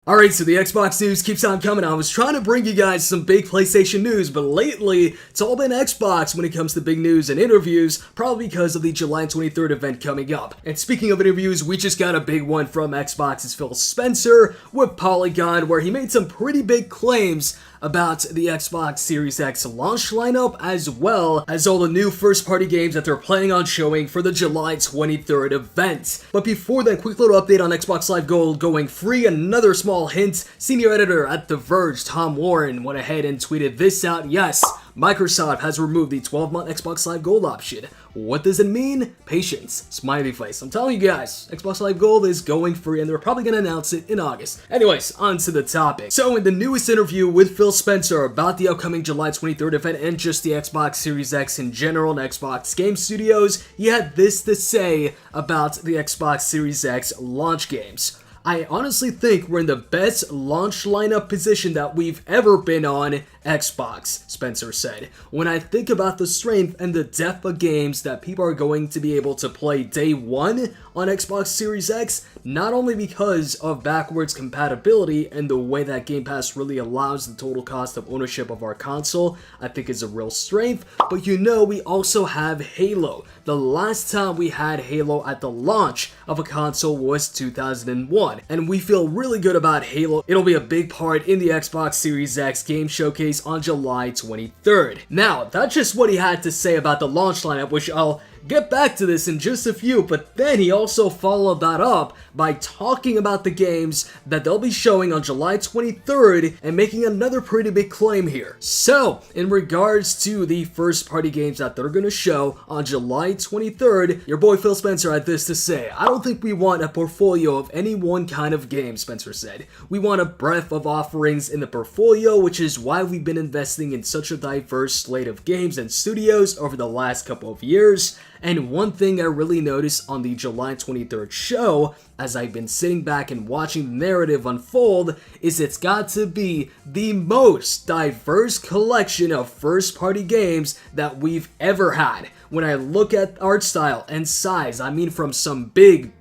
Alright, so the Xbox news keeps on coming. I was trying to bring you guys some big PlayStation news, but lately, it's all been Xbox when it comes to big news and interviews, probably because of the July 23rd event coming up. And speaking of interviews, we just got a big one from Xbox's Phill Spencer with Polygon, where he made some pretty big claims about the Xbox Series X launch lineup, as well as all the new first-party games that they're planning on showing for the July 23rd event. But before that, quick little update on Xbox Live Gold going free. Another small hint: senior editor at The Verge, Tom Warren, went ahead and tweeted this out. Yes, Microsoft has removed the 12-month Xbox Live Gold option. What does it mean? Patience. Smiley face. I'm telling you guys, Xbox Live Gold is going free, and they're probably going to announce it in August. Anyways, on to the topic. So in the newest interview with Phill Spencer about the upcoming July 23rd event and just the Xbox Series X in general and Xbox Game Studios, he had this to say about the Xbox Series X launch games. I honestly think we're in the best launch lineup position that we've ever been on, Xbox, Spencer said. When I think about the strength and the depth of games that people are going to be able to play day one on Xbox Series X, not only because of backwards compatibility and the way that Game Pass really allows the total cost of ownership of our console, I think is a real strength, but we also have Halo. The last time we had Halo at the launch of a console was 2001, and we feel really good about Halo. It'll be a big part in the Xbox Series X game showcase on July 23rd. Now, that's just what he had to say about the launch lineup, which I'll get back to this in just a few, but then he also followed that up by talking about the games that they'll be showing on July 23rd and making another pretty big claim here. So, in regards to the first-party games that they're gonna show on July 23rd, your boy Phill Spencer had this to say: "I don't think we want a portfolio of any one kind of game," Spencer said. "We want a breadth of offerings in the portfolio, which is why we've been investing in such a diverse slate of games and studios over the last couple of years." And one thing I really noticed on the July 23rd show, as I've been sitting back and watching the narrative unfold, is it's got to be the most diverse collection of first-party games that we've ever had. When I look at art style and size, I mean from some big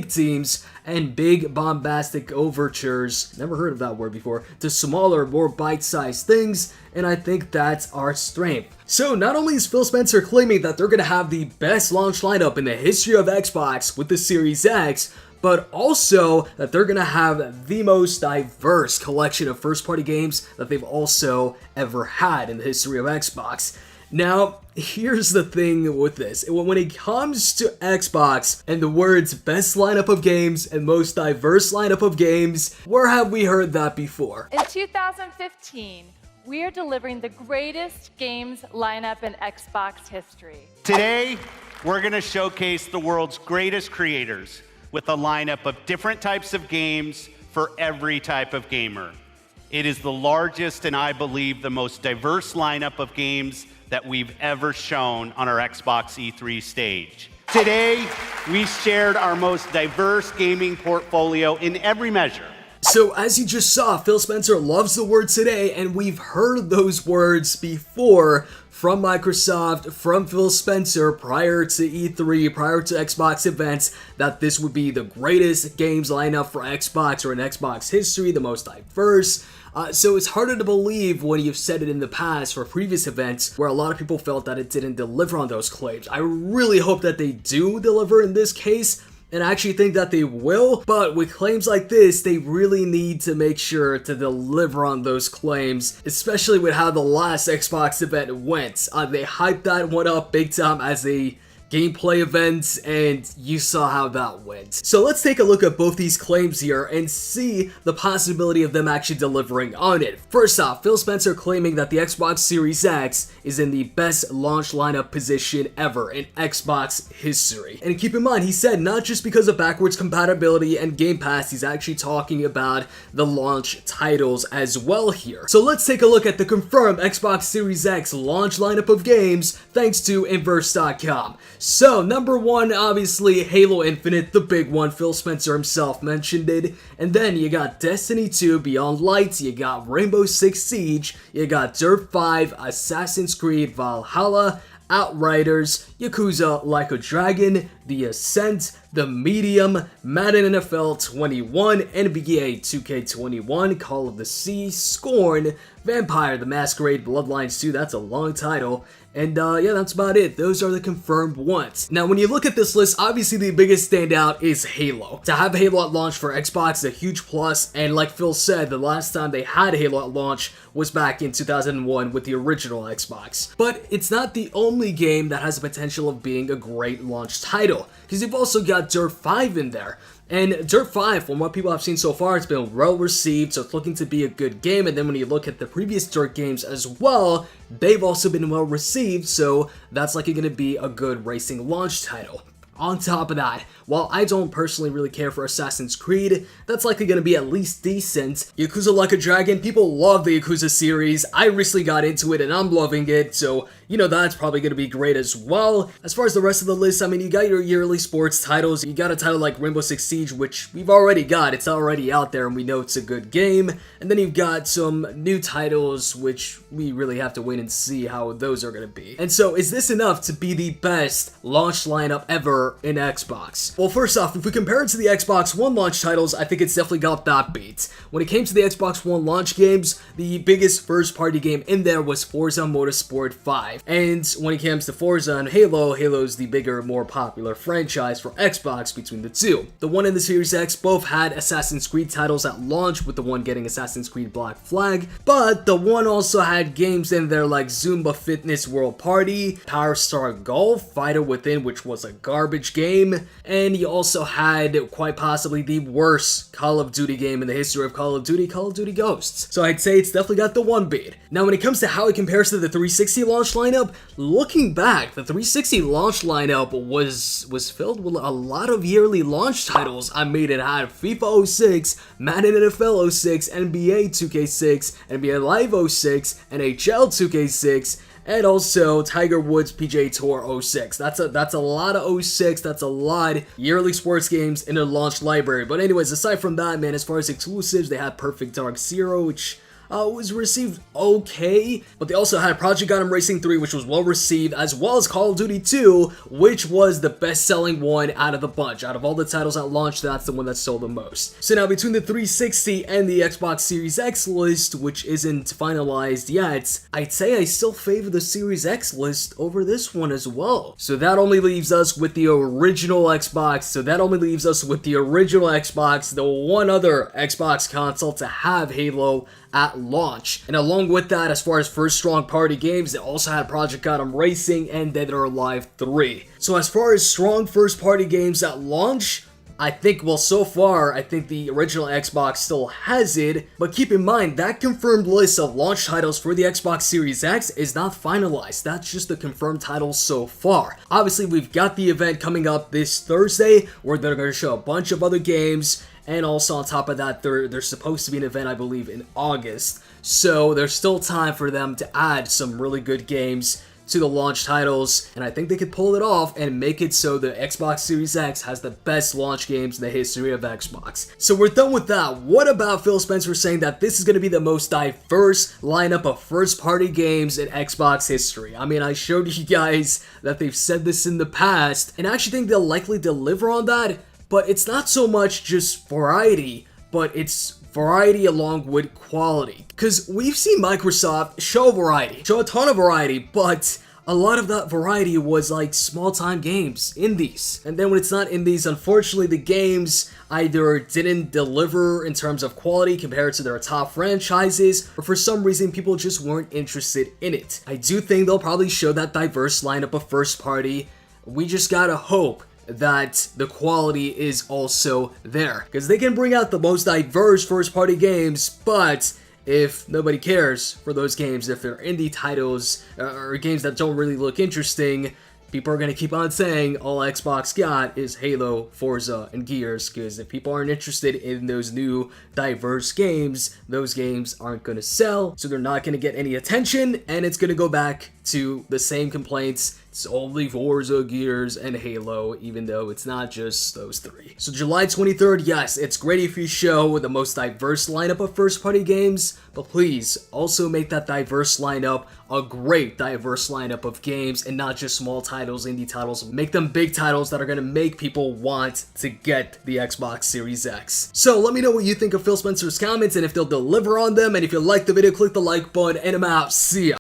teams and big bombastic overtures, never heard of that word before, to smaller, more bite-sized things, and I think that's our strength. So not only is Phill Spencer claiming that they're gonna have the best launch lineup in the history of Xbox with the Series X, but also that they're gonna have the most diverse collection of first-party games that they've also ever had in the history of Xbox. Now, here's the thing with this. When it comes to Xbox and the words best lineup of games and most diverse lineup of games, where have we heard that before? In 2015, we are delivering the greatest games lineup in Xbox history. Today, we're going to showcase the world's greatest creators with a lineup of different types of games for every type of gamer. It is the largest and I believe the most diverse lineup of games that we've ever shown on our Xbox E3 stage. Today, we shared our most diverse gaming portfolio in every measure. So as you just saw, Phill Spencer loves the word today, and we've heard those words before from Microsoft, from Phill Spencer prior to E3, prior to Xbox events, that this would be the greatest games lineup for Xbox or in Xbox history, the most diverse. So it's harder to believe when you've said it in the past for previous events where a lot of people felt that it didn't deliver on those claims. I really hope that they do deliver in this case, and I actually think that they will, but with claims like this, they really need to make sure to deliver on those claims, especially with how the last Xbox event went. They hyped that one up big time as a gameplay events, and you saw how that went. So let's take a look at both these claims here and see the possibility of them actually delivering on it. First off, Phill Spencer claiming that the Xbox Series X is in the best launch lineup position ever in Xbox history. And keep in mind, he said not just because of backwards compatibility and Game Pass, he's actually talking about the launch titles as well here. So let's take a look at the confirmed Xbox Series X launch lineup of games thanks to Inverse.com. So, number one, obviously, Halo Infinite, the big one. Phill Spencer himself mentioned it. And then you got Destiny 2, Beyond Light, you got Rainbow Six Siege, you got Dirt 5, Assassin's Creed Valhalla, Outriders, Yakuza Like a Dragon, the Ascent, the Medium, Madden NFL 21, NBA 2K21, Call of the Sea, Scorn, Vampire the Masquerade, Bloodlines 2, that's a long title, and yeah, that's about it. Those are the confirmed ones. Now, when you look at this list, obviously the biggest standout is Halo. To have Halo at launch for Xbox is a huge plus, and like Phil said, the last time they had Halo at launch was back in 2001 with the original Xbox. But it's not the only game that has the potential of being a great launch title, because you've also got Dirt 5 in there. And Dirt 5, from what people have seen so far, it's been well received, so it's looking to be a good game. And then when you look at the previous Dirt games as well, they've also been well received, so that's likely going to be a good racing launch title. On top of that, while I don't personally really care for Assassin's Creed, that's likely going to be at least decent. Yakuza Like a Dragon, people love the Yakuza series. I recently got into it and I'm loving it, so you know that's probably going to be great as well. As far as the rest of the list, I mean, you got your yearly sports titles. You got a title like Rainbow Six Siege, which we've already got. It's already out there and we know it's a good game. And then you've got some new titles, which we really have to wait and see how those are going to be. And so, is this enough to be the best launch lineup ever in Xbox? Well, first off, if we compare it to the Xbox One launch titles, I think it's definitely got that beat. When it came to the Xbox One launch games, the biggest first-party game in there was Forza Motorsport 5. And when it comes to Forza and Halo's the bigger, more popular franchise for Xbox between the two. The one and the Series X both had Assassin's Creed titles at launch, with the one getting Assassin's Creed Black Flag, but the one also had games in there like Zumba Fitness World Party, Power Star Golf, Fighter Within, which was a garbage game, and you also had quite possibly the worst Call of Duty game in the history of Call of Duty Ghosts. So I'd say it's definitely got the one beat. Now when it comes to how it compares to the 360 launch lineup, looking back, the 360 launch lineup was filled with a lot of yearly launch titles. I mean, it had FIFA 06, Madden NFL 06, NBA 2K6, NBA Live 06, NHL 2K6, and also Tiger Woods PGA Tour 06. That's a lot of 06, that's a lot yearly sports games in their launch library. But anyways, aside from that, man, as far as exclusives, they had Perfect Dark Zero, which was received okay, but they also had Project Gotham Racing 3, which was well received, as well as Call of Duty 2, which was the best-selling one out of the bunch. Out of all the titles at launch, that's the one that sold the most. So now, between the 360 and the Xbox Series X list, which isn't finalized yet, I'd say I still favor the Series X list over this one as well. So that only leaves us with the original Xbox, the one other Xbox console to have Halo at launch. And along with that, as far as first strong party games, they also had Project Gotham Racing and Dead or Alive 3. So as far as strong first party games at launch, I think the original Xbox still has it, but keep in mind, that confirmed list of launch titles for the Xbox Series X is not finalized. That's just the confirmed titles so far. Obviously, we've got the event coming up this Thursday, where they're going to show a bunch of other games, and also on top of that, there's supposed to be an event, I believe, in August. So there's still time for them to add some really good games to the launch titles, and I think they could pull it off and make it so the Xbox Series X has the best launch games in the history of Xbox. So we're done with that. What about Phill Spencer saying that this is going to be the most diverse lineup of first-party games in Xbox history? I mean, I showed you guys that they've said this in the past, and I actually think they'll likely deliver on that, but it's not so much just variety, but it's variety along with quality. Because we've seen Microsoft show a ton of variety, but a lot of that variety was like small-time games, indies. And then when it's not indies, unfortunately, the games either didn't deliver in terms of quality compared to their top franchises, or for some reason, people just weren't interested in it. I do think they'll probably show that diverse lineup of first-party. We just gotta hope that the quality is also there, because they can bring out the most diverse first-party games, but if nobody cares for those games, if they're indie titles or games that don't really look interesting, people are going to keep on saying all Xbox got is Halo, Forza, and Gears, because if people aren't interested in those new diverse games, those games aren't going to sell, so they're not going to get any attention, and it's going to go back to the same complaints It's only Forza, Gears, and Halo, even though it's not just those three. So July 23rd, yes, it's great if you show the most diverse lineup of first-party games, but please also make that diverse lineup a great diverse lineup of games and not just small titles, indie titles. Make them big titles that are going to make people want to get the Xbox Series X. So let me know what you think of Phill Spencer's comments and if they'll deliver on them, and if you liked the video, click the like button, and I'm out. See ya.